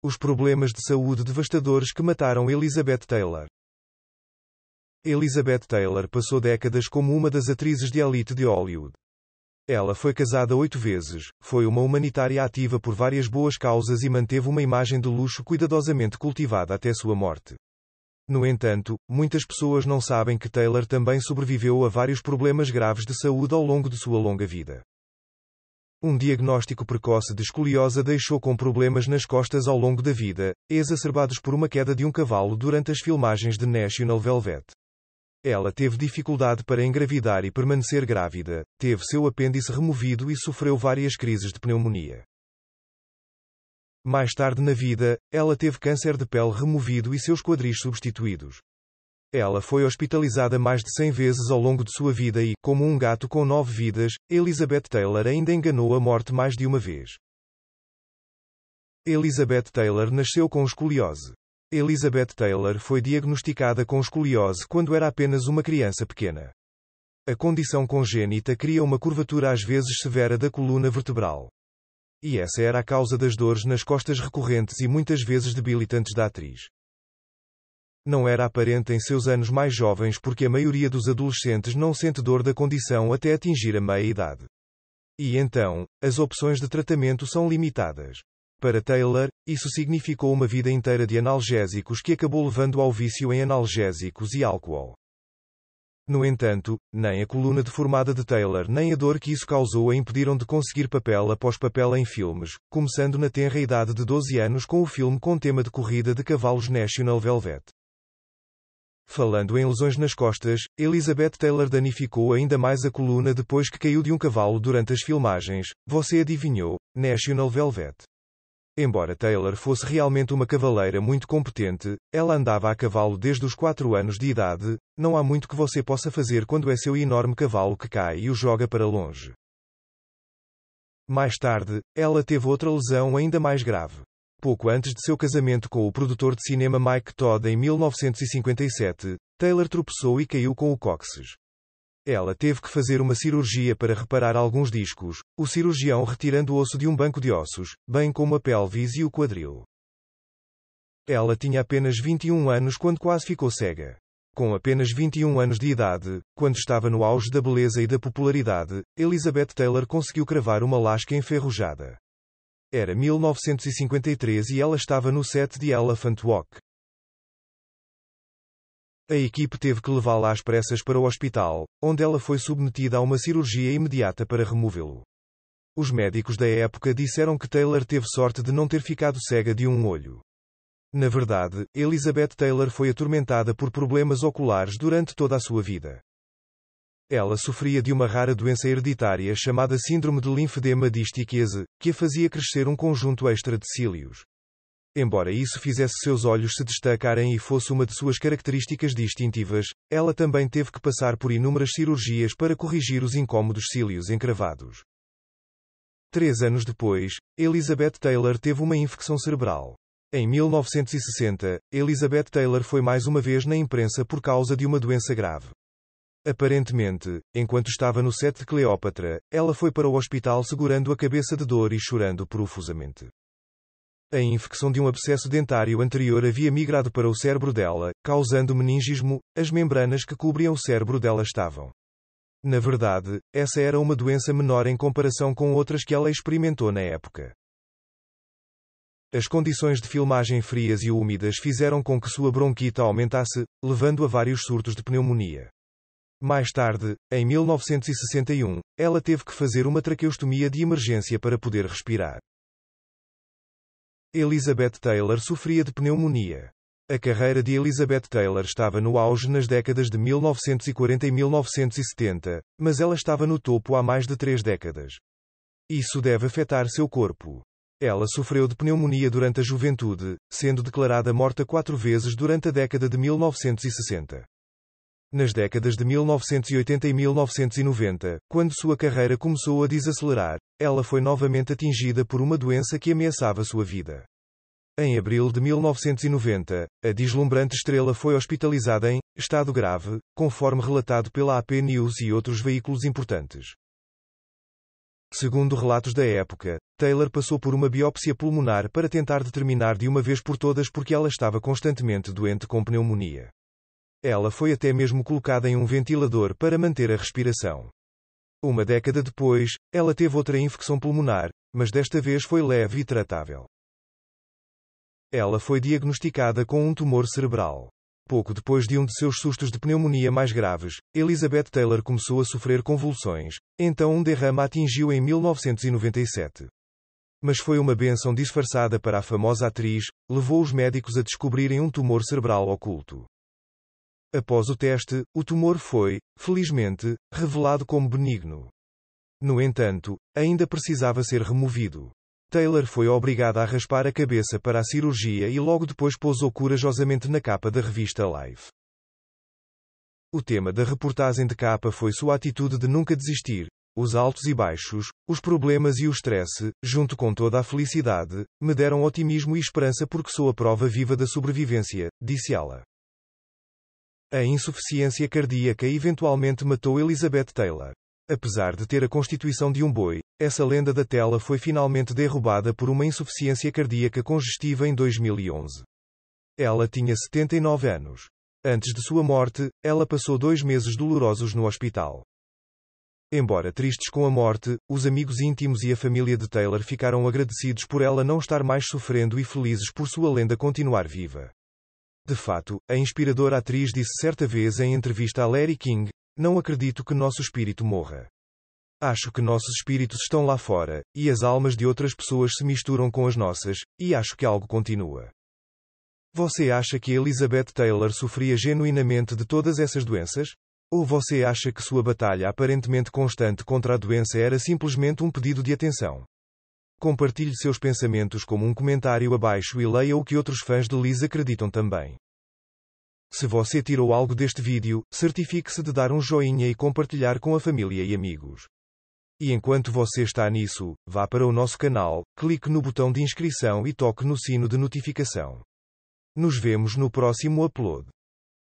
Os problemas de saúde devastadores que mataram Elizabeth Taylor. Elizabeth Taylor passou décadas como uma das atrizes de elite de Hollywood. Ela foi casada 8 vezes, foi uma humanitária ativa por várias boas causas e manteve uma imagem de luxo cuidadosamente cultivada até sua morte. No entanto, muitas pessoas não sabem que Taylor também sobreviveu a vários problemas graves de saúde ao longo de sua longa vida. Um diagnóstico precoce de escoliose a deixou com problemas nas costas ao longo da vida, exacerbados por uma queda de um cavalo durante as filmagens de National Velvet. Ela teve dificuldade para engravidar e permanecer grávida, teve seu apêndice removido e sofreu várias crises de pneumonia. Mais tarde na vida, ela teve câncer de pele removido e seus quadris substituídos. Ela foi hospitalizada mais de 100 vezes ao longo de sua vida e, como um gato com 9 vidas, Elizabeth Taylor ainda enganou a morte mais de uma vez. Elizabeth Taylor nasceu com escoliose. Elizabeth Taylor foi diagnosticada com escoliose quando era apenas uma criança pequena. A condição congênita cria uma curvatura às vezes severa da coluna vertebral. E essa era a causa das dores nas costas recorrentes e muitas vezes debilitantes da atriz. Não era aparente em seus anos mais jovens porque a maioria dos adolescentes não sente dor da condição até atingir a meia-idade. E então, as opções de tratamento são limitadas. Para Taylor, isso significou uma vida inteira de analgésicos que acabou levando ao vício em analgésicos e álcool. No entanto, nem a coluna deformada de Taylor nem a dor que isso causou a impediram de conseguir papel após papel em filmes, começando na tenra idade de 12 anos com o filme com tema de corrida de cavalos National Velvet. Falando em lesões nas costas, Elizabeth Taylor danificou ainda mais a coluna depois que caiu de um cavalo durante as filmagens, você adivinhou, National Velvet. Embora Taylor fosse realmente uma cavaleira muito competente, ela andava a cavalo desde os 4 anos de idade, não há muito que você possa fazer quando é seu enorme cavalo que cai e o joga para longe. Mais tarde, ela teve outra lesão ainda mais grave. Pouco antes de seu casamento com o produtor de cinema Mike Todd em 1957, Taylor tropeçou e caiu com o cóccix. Ela teve que fazer uma cirurgia para reparar alguns discos, o cirurgião retirando o osso de um banco de ossos, bem como a pelvis e o quadril. Ela tinha apenas 21 anos quando quase ficou cega. Com apenas 21 anos de idade, quando estava no auge da beleza e da popularidade, Elizabeth Taylor conseguiu cravar uma lasca enferrujada. Era 1953 e ela estava no set de Elephant Walk. A equipe teve que levá-la às pressas para o hospital, onde ela foi submetida a uma cirurgia imediata para removê-lo. Os médicos da época disseram que Taylor teve sorte de não ter ficado cega de um olho. Na verdade, Elizabeth Taylor foi atormentada por problemas oculares durante toda a sua vida. Ela sofria de uma rara doença hereditária chamada síndrome de linfedema distiquiase, que a fazia crescer um conjunto extra de cílios. Embora isso fizesse seus olhos se destacarem e fosse uma de suas características distintivas, ela também teve que passar por inúmeras cirurgias para corrigir os incômodos cílios encravados. 3 anos depois, Elizabeth Taylor teve uma infecção cerebral. Em 1960, Elizabeth Taylor foi mais uma vez na imprensa por causa de uma doença grave. Aparentemente, enquanto estava no set de Cleópatra, ela foi para o hospital segurando a cabeça de dor e chorando profusamente. A infecção de um abscesso dentário anterior havia migrado para o cérebro dela, causando meningismo, as membranas que cobriam o cérebro dela estavam. Na verdade, essa era uma doença menor em comparação com outras que ela experimentou na época. As condições de filmagem frias e úmidas fizeram com que sua bronquite aumentasse, levando a vários surtos de pneumonia. Mais tarde, em 1961, ela teve que fazer uma traqueostomia de emergência para poder respirar. Elizabeth Taylor sofria de pneumonia. A carreira de Elizabeth Taylor estava no auge nas décadas de 1940 e 1970, mas ela estava no topo há mais de 3 décadas. Isso deve afetar seu corpo. Ela sofreu de pneumonia durante a juventude, sendo declarada morta 4 vezes durante a década de 1960. Nas décadas de 1980 e 1990, quando sua carreira começou a desacelerar, ela foi novamente atingida por uma doença que ameaçava sua vida. Em abril de 1990, a deslumbrante estrela foi hospitalizada em estado grave, conforme relatado pela AP News e outros veículos importantes. Segundo relatos da época, Taylor passou por uma biópsia pulmonar para tentar determinar de uma vez por todas porque ela estava constantemente doente com pneumonia. Ela foi até mesmo colocada em um ventilador para manter a respiração. Uma década depois, ela teve outra infecção pulmonar, mas desta vez foi leve e tratável. Ela foi diagnosticada com um tumor cerebral. Pouco depois de um de seus sustos de pneumonia mais graves, Elizabeth Taylor começou a sofrer convulsões, então um derrame a atingiu em 1997. Mas foi uma bênção disfarçada para a famosa atriz, levou os médicos a descobrirem um tumor cerebral oculto. Após o teste, o tumor foi, felizmente, revelado como benigno. No entanto, ainda precisava ser removido. Taylor foi obrigada a raspar a cabeça para a cirurgia e logo depois pousou corajosamente na capa da revista Life. O tema da reportagem de capa foi sua atitude de nunca desistir, os altos e baixos, os problemas e o stress, junto com toda a felicidade, me deram otimismo e esperança porque sou a prova viva da sobrevivência, disse ela. A insuficiência cardíaca eventualmente matou Elizabeth Taylor. Apesar de ter a constituição de um boi, essa lenda da tela foi finalmente derrubada por uma insuficiência cardíaca congestiva em 2011. Ela tinha 79 anos. Antes de sua morte, ela passou 2 meses dolorosos no hospital. Embora tristes com a morte, os amigos íntimos e a família de Taylor ficaram agradecidos por ela não estar mais sofrendo e felizes por sua lenda continuar viva. De fato, a inspiradora atriz disse certa vez em entrevista a Larry King: "Não acredito que nosso espírito morra. Acho que nossos espíritos estão lá fora, e as almas de outras pessoas se misturam com as nossas, e acho que algo continua." Você acha que Elizabeth Taylor sofria genuinamente de todas essas doenças? Ou você acha que sua batalha aparentemente constante contra a doença era simplesmente um pedido de atenção? Compartilhe seus pensamentos como um comentário abaixo e leia o que outros fãs de Liz acreditam também. Se você tirou algo deste vídeo, certifique-se de dar um joinha e compartilhar com a família e amigos. E enquanto você está nisso, vá para o nosso canal, clique no botão de inscrição e toque no sino de notificação. Nos vemos no próximo upload.